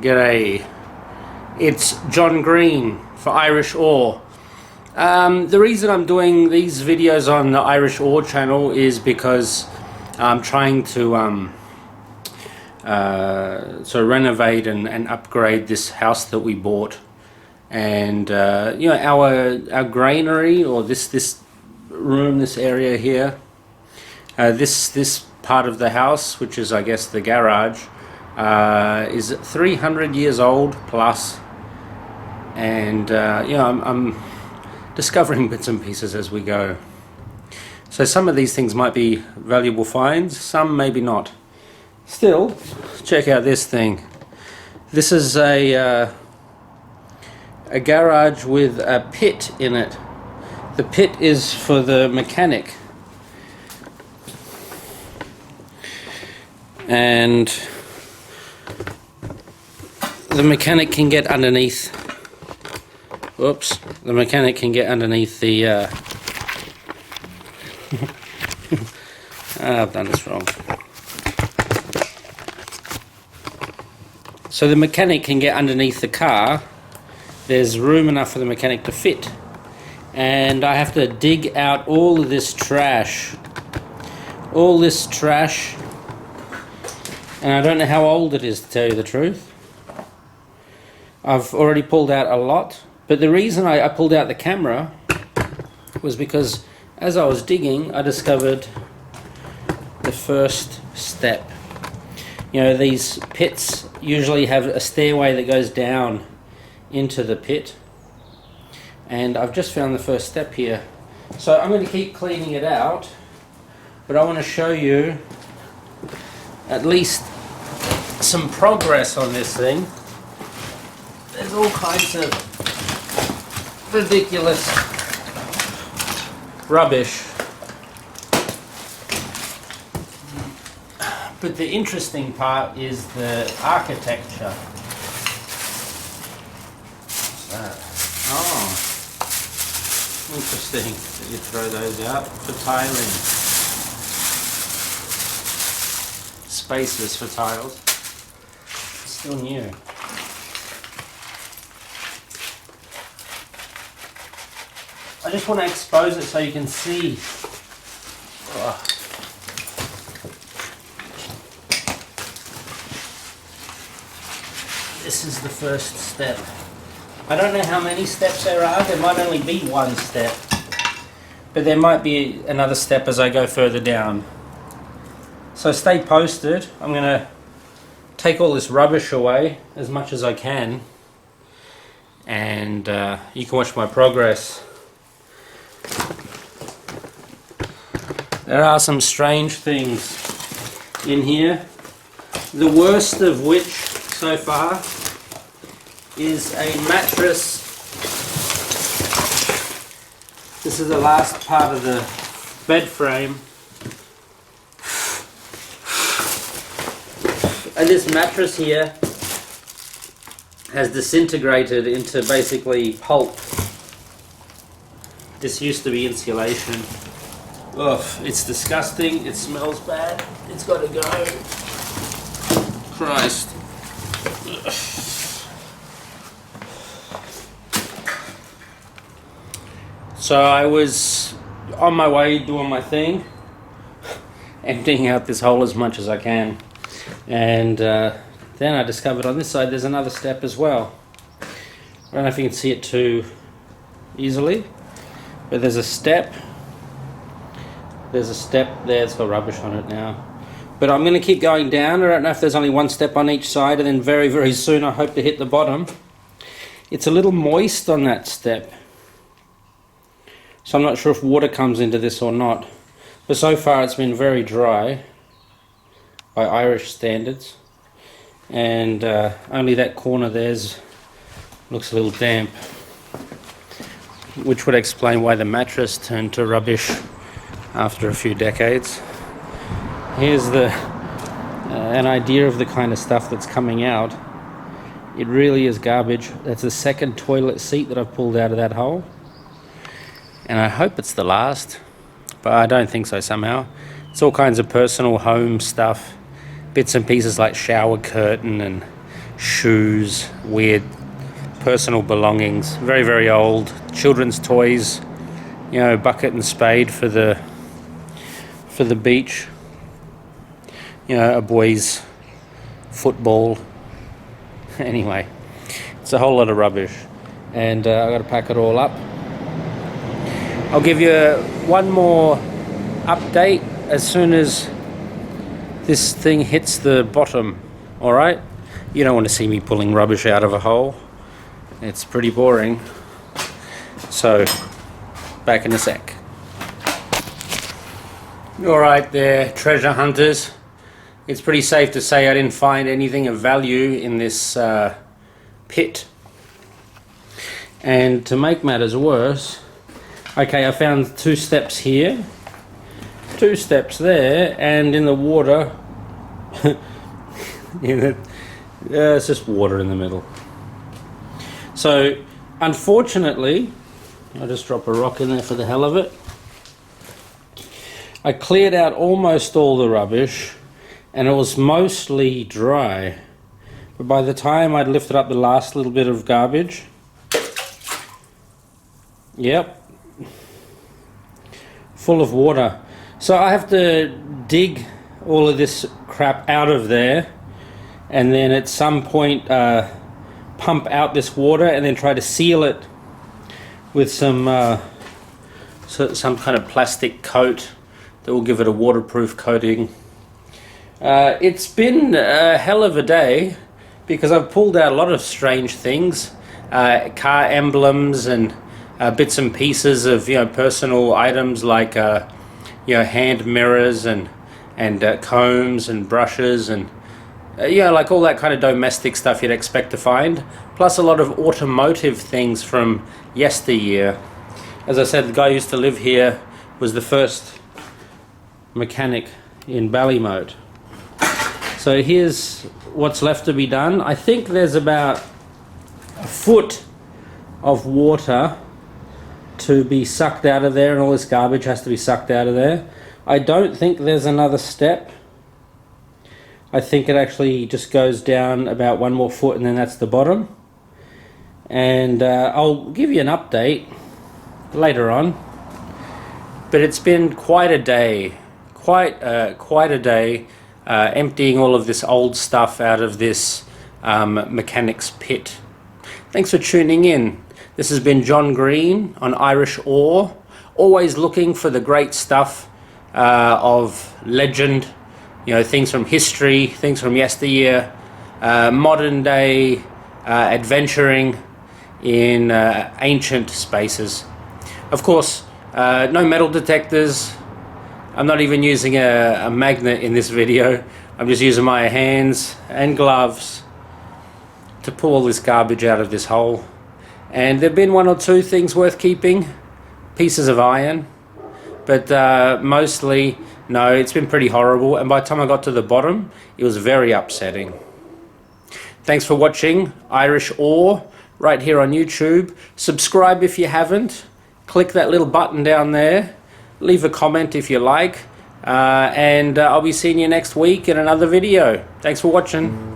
G'day. It's John Green for Irish Ore. The reason I'm doing these videos on the Irish Ore channel is because I'm trying to renovate and upgrade this house that we bought, and you know, our granary, or this room, this area here, this part of the house, which is I guess the garage, is 300 years old plus, and you know, I'm discovering bits and pieces as we go. So some of these things might be valuable finds, some maybe not. Still, check out this thing. This is a garage with a pit in it. The pit is for the mechanic, and the mechanic can get underneath. Whoops! The mechanic can get underneath the. I've done this wrong. So the mechanic can get underneath the car. There's room enough for the mechanic to fit, and I have to dig out all of this trash. All this trash, and I don't know how old it is, to tell you the truth. I've already pulled out a lot, but the reason I pulled out the camera was because as I was digging, I discovered the first step. You know, these pits usually have a stairway that goes down into the pit, and I've just found the first step here. So I'm going to keep cleaning it out, but I want to show you at least some progress on this thing. There's all kinds of ridiculous rubbish, but the interesting part is the architecture. What's that? Oh, interesting that you throw those out for tiling. Spaces for tiles. Still new. I just want to expose it so you can see. Oh. This is the first step. I don't know how many steps there are. There might only be one step, but there might be another step as I go further down. So stay posted. I'm going to take all this rubbish away as much as I can, and you can watch my progress. There are some strange things in here, the worst of which so far is a mattress. This is the last part of the bed frame, and this mattress here has disintegrated into basically pulp. This used to be insulation. Ugh, it's disgusting, it smells bad, it's got to go. Christ. Ugh. So I was on my way doing my thing, emptying out this hole as much as I can, and then I discovered on this side there's another step as well. I don't know if you can see it too easily, but there's a step. There's a step there, it's got rubbish on it now. But I'm going to keep going down. I don't know if there's only one step on each side, and then very, very soon I hope to hit the bottom. It's a little moist on that step, so I'm not sure if water comes into this or not. But so far it's been very dry by Irish standards, and only that corner there's looks a little damp, which would explain why the mattress turned to rubbish after a few decades. Here's an idea of the kind of stuff that's coming out. It really is garbage. That's the second toilet seat that I've pulled out of that hole, and I hope it's the last, but I don't think so somehow. It's all kinds of personal home stuff, bits and pieces like shower curtain and shoes, weird personal belongings, very, very old, children's toys, you know, bucket and spade for the beach, you know, a boy's football. Anyway, it's a whole lot of rubbish, and I've got to pack it all up. I'll give you one more update as soon as this thing hits the bottom. Alright? You don't want to see me pulling rubbish out of a hole. It's pretty boring. So, back in a sec. Alright there, treasure hunters. It's pretty safe to say I didn't find anything of value in this pit. And to make matters worse, okay, I found 2 steps here, 2 steps there, and in the water, it's just water in the middle. So, unfortunately, I'll just drop a rock in there for the hell of it. I cleared out almost all the rubbish, and it was mostly dry. But by the time I'd lifted up the last little bit of garbage, yep, full of water. So I have to dig all of this crap out of there, and then at some point pump out this water and then try to seal it with some kind of plastic coat that will give it a waterproof coating. It's been a hell of a day because I've pulled out a lot of strange things, car emblems and bits and pieces of, you know, personal items like you know, hand mirrors and combs and brushes and you know, like all that kind of domestic stuff you'd expect to find, plus a lot of automotive things from yesteryear. As I said, the guy who used to live here was the first mechanic in Ballymote. So here's what's left to be done. I think there's about a foot of water to be sucked out of there, and all this garbage has to be sucked out of there. I don't think there's another step. I think it actually just goes down about 1 more foot and then that's the bottom. And I'll give you an update later on. But it's been quite a day, quite a day, emptying all of this old stuff out of this mechanic's pit. Thanks for tuning in. This has been John Green on Irish Ore, always looking for the great stuff of legend, you know, things from history, things from yesteryear, modern day adventuring in ancient spaces. Of course, no metal detectors. I'm not even using a magnet in this video. I'm just using my hands and gloves to pull all this garbage out of this hole. And there have been 1 or 2 things worth keeping, pieces of iron, but mostly, no, it's been pretty horrible, and by the time I got to the bottom, it was very upsetting. Thanks for watching Irish Ore right here on YouTube. Subscribe if you haven't, click that little button down there, leave a comment if you like, and I'll be seeing you next week in another video. Thanks for watching.